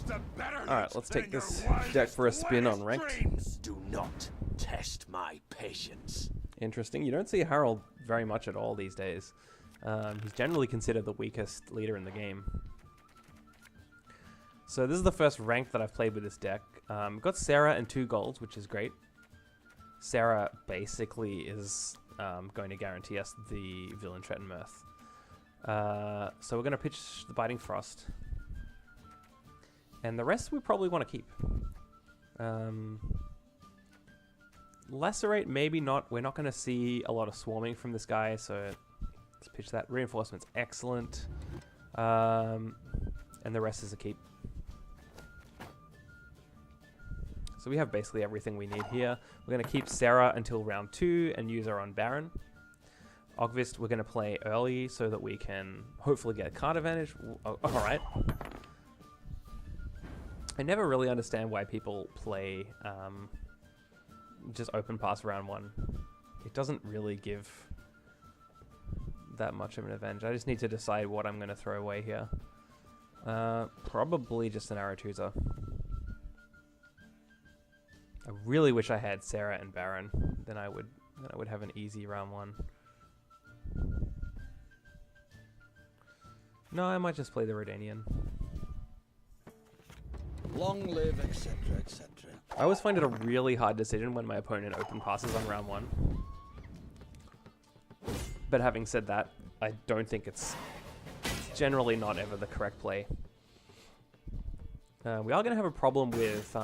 Alright, let's take this deck for a spin on ranked. Do not test my patience. Interesting. You don't see Harold very much at all these days. He's generally considered the weakest leader in the game. So this is the first rank that I've played with this deck. Got Sarah and 2 golds, which is great. Sarah basically is going to guarantee us the Villain Trenton Mirth. So we're going to pitch the Biting Frost. And the rest we probably want to keep. Lacerate, maybe not. We're not going to see a lot of swarming from this guy, so let's pitch that. Reinforcement's excellent. And the rest is a keep. So we have basically everything we need here. We're going to keep Sarah until round 2 and use her on Baron. Ogvist we're going to play early so that we can hopefully get card advantage. Oh, alright. I never really understand why people play just open pass round 1. It doesn't really give that much of an advantage. I just need to decide what I'm going to throw away here. Probably just an Aretusa. I really wish I had Sarah and Baron. Then I would have an easy round 1. No, I might just play the Redanian. Long live, etc., etc. I always find it a really hard decision when my opponent open passes on round 1. But having said that, I don't think it's generally not ever the correct play. We are going to have a problem with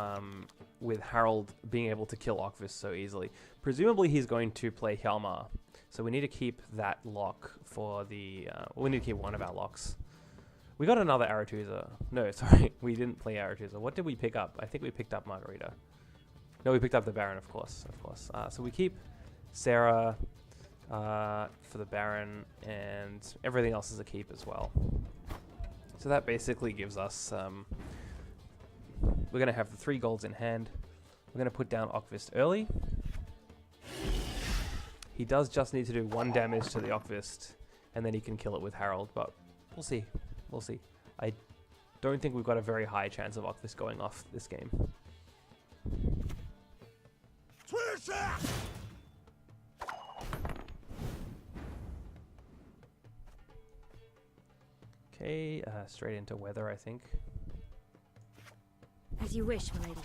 Harold being able to kill Ogvist so easily. Presumably he's going to play Hjalmar, so we need to keep that lock for the... we need to keep one of our locks. We got another Aretusa. No, sorry, we didn't play Aretusa. What did we pick up? I think we picked up Margarita. No, we picked up the Baron, of course. So we keep Sarah for the Baron, and everything else is a keep as well. So that basically gives us... we're going to have the 3 golds in hand. We're going to put down Ogvist early. He does just need to do 1 damage to the Ogvist, and then he can kill it with Harold, but we'll see. We'll see. I don't think we've got a very high chance of Ogvist going off this game. Okay, straight into weather, I think. As you wish, milady.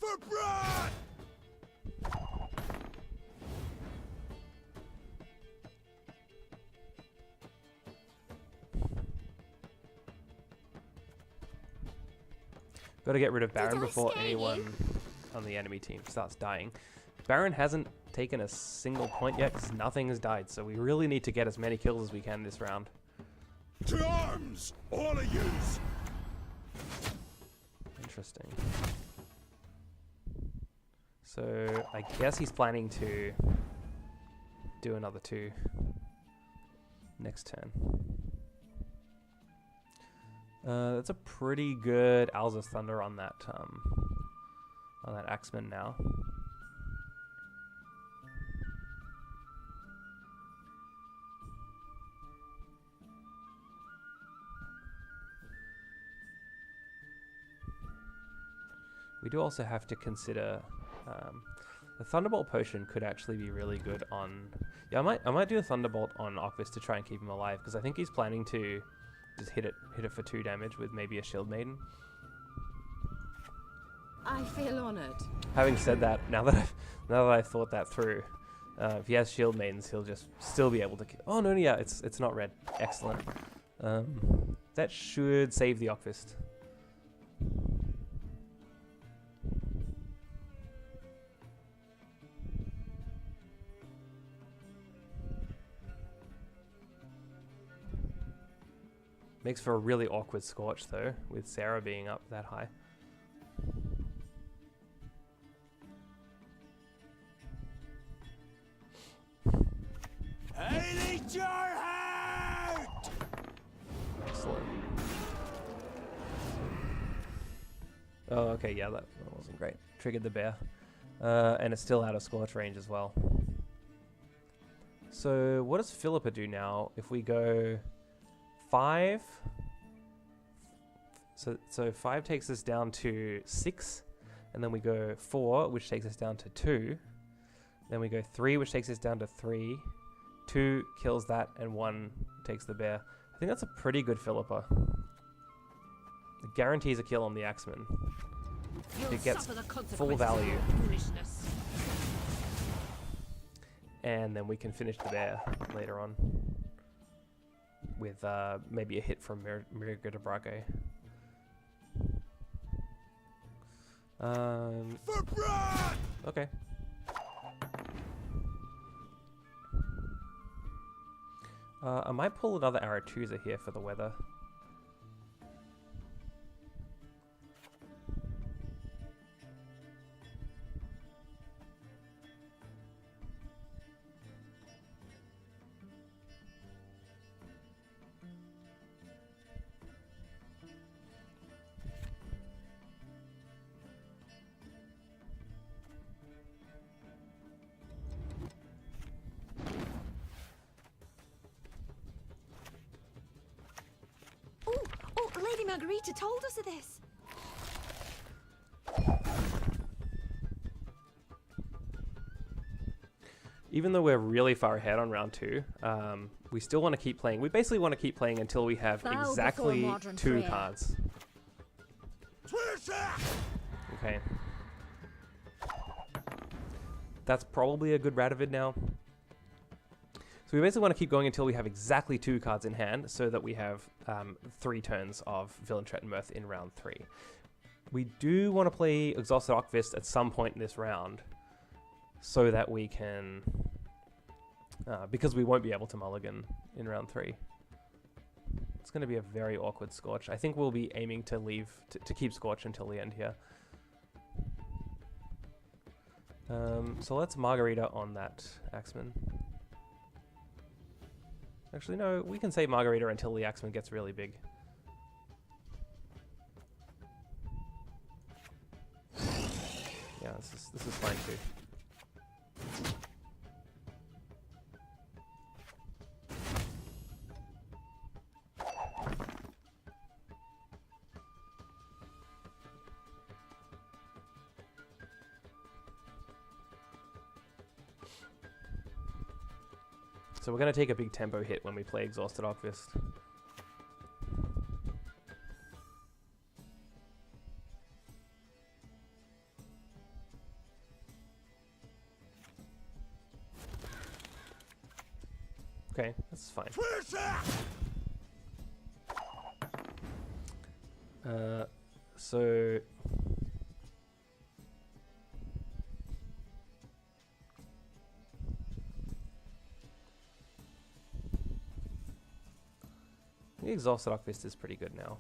For blood! Got to get rid of Baron before anyone on the enemy team starts dying. Baron hasn't taken a single point yet because nothing has died, so we really need to get as many kills as we can this round. To arms, all of yous! Interesting. So I guess he's planning to do another 2 next turn. That's a pretty good Alza's Thunder on that Axeman now. We do also have to consider the Thunderbolt potion could actually be really good on. Yeah, I might do a Thunderbolt on Ogvist to try and keep him alive because I think he's planning to just hit it for 2 damage with maybe a Shield Maiden. I feel honored. Having said that, now that I've thought that through, if he has Shield Maidens, he'll just still be able to. Oh no, yeah, it's not red. Excellent. That should save the Ogvist. Makes for a really awkward Scorch though, with Sarah being up that high. I need your heart! Excellent. Oh, okay, yeah, that wasn't great. Triggered the bear. And it's still out of Scorch range as well. So what does Philippa do now? If we go 5, so 5 takes us down to 6, and then we go 4, which takes us down to 2. Then we go 3, which takes us down to 3. 2 kills that, and 1 takes the bear. I think that's a pretty good Philippa. It guarantees a kill on the Axeman. It gets full value. And then we can finish the bear later on with maybe a hit from Miriga de Braque. For blood! Okay. I might pull another Aretusa here for the weather. Oh, Lady Margarita told us of this. Even though we're really far ahead on round 2, we still want to keep playing. We basically want to keep playing until we have Bow exactly before modern 2 prayer. cards. Okay. That's probably a good Radovid now. So we basically want to keep going until we have exactly 2 cards in hand, so that we have 3 turns of Villain Threat and Mirth in round 3. We do want to play Exhausted Archivist at some point in this round, so that we can, because we won't be able to mulligan in round 3. It's going to be a very awkward Scorch. I think we'll be aiming to leave, to keep Scorch until the end here. So let's Margarita on that Axeman. Actually, no, we can say Margarita until the Axeman gets really big. Yeah, this is fine too. So we're going to take a big tempo hit when we play Exhausted Archivist. Okay, that's fine. So the Exhausted Archivist is pretty good now.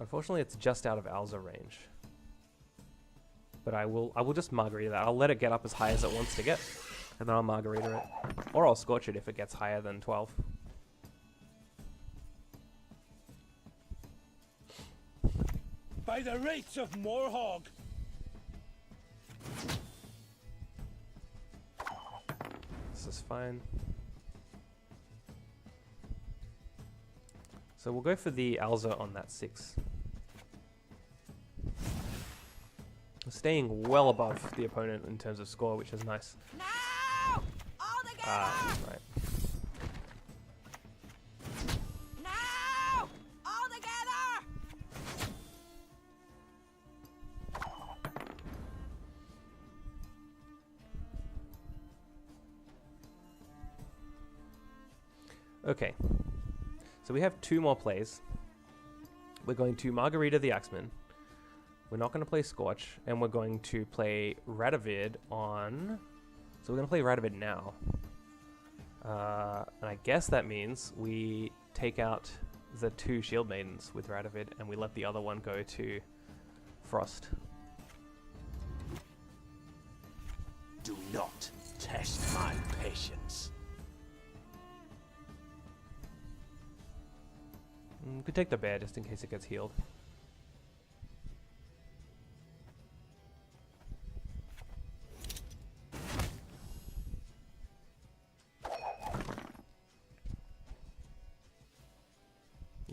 Unfortunately, it's just out of Alza range. But I will just Margarita that. I'll let it get up as high as it wants to get, and then I'll Margarita it. Or I'll Scorch it if it gets higher than 12. By the rates of Morhog! This is fine. So we'll go for the Alza on that 6. Staying well above the opponent in terms of score, which is nice. Now! All together! Right. Now! All together! Okay. So we have 2 more plays. We're going to Margarita the Axeman. We're not going to play Scorch, and we're going to play Radovid on... So we're going to play Radovid now. And I guess that means we take out the 2 Shield Maidens with Radovid, and we let the other one go to Frost. Do not test my patience. Could take the bear just in case it gets healed.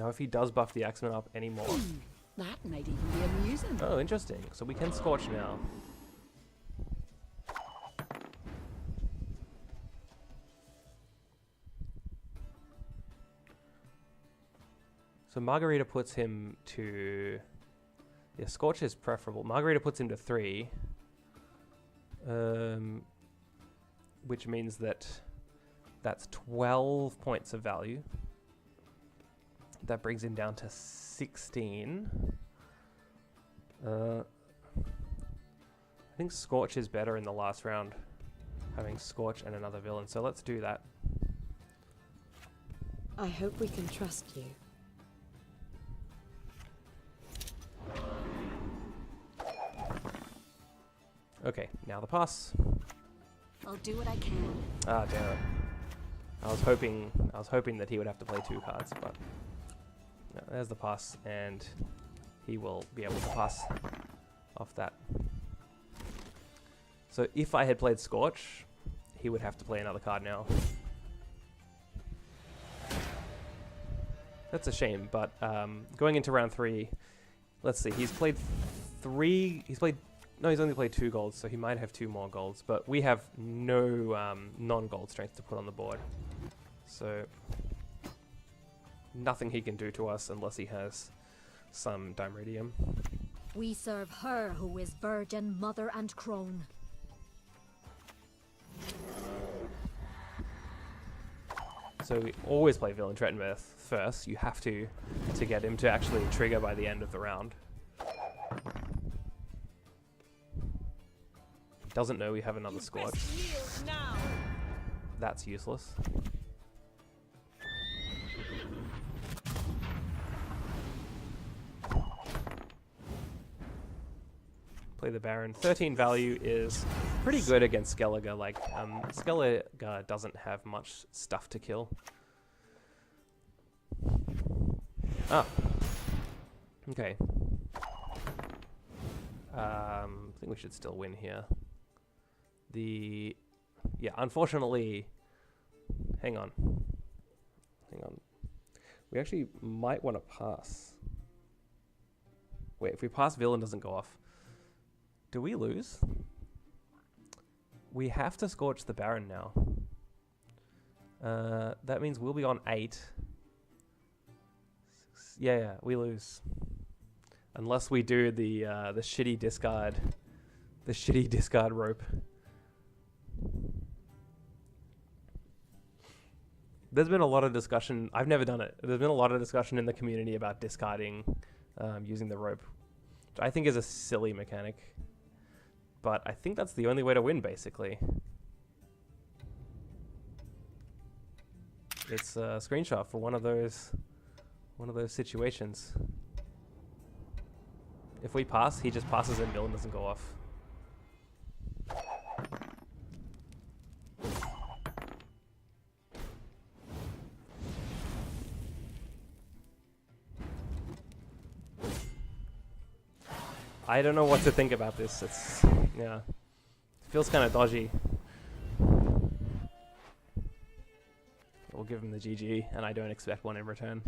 Now if he does buff the Axeman up anymore. That might even be amusing. Oh, interesting. So we can Scorch now. So Margarita puts him to... Yeah, Scorch is preferable. Margarita puts him to 3. Which means that that's 12 points of value. That brings him down to 16. I think Scorch is better in the last round. Having Scorch and another villain. So let's do that. I hope we can trust you. Okay, now the pass. I'll do what I can. Ah, damn it. I was hoping that he would have to play 2 cards, but no, there's the pass, and he will be able to pass off that. So if I had played Scorch, he would have to play another card now. That's a shame, but going into round 3, let's see, he's played 3, no, he's only played 2 golds, so he might have 2 more golds, but we have no non-gold strength to put on the board. So nothing he can do to us unless he has some Dimeridium. We serve her who is virgin, mother, and crone. So we always play Villain Trettenberth first. You have to get him to actually trigger by the end of the round. Doesn't know we have another Scorch. That's useless. Play the Baron. 13 value is pretty good against Skellige. Like, Skellige doesn't have much stuff to kill. Ah. Okay. I think we should still win here. Yeah, unfortunately, hang on. We actually might want to pass. Wait, if we pass, villain doesn't go off. Do we lose? We have to Scorch the Baron now. That means we'll be on 8. Yeah, we lose. Unless we do the shitty discard. The shitty discard rope. There's been a lot of discussion. I've never done it. There's been a lot of discussion in the community about discarding using the rope, which I think is a silly mechanic. But I think that's the only way to win, basically. It's a screenshot for one of those situations. If we pass, he just passes and villain doesn't go off. I don't know what to think about this. Yeah, it feels kind of dodgy. We'll give him the GG, and I don't expect one in return.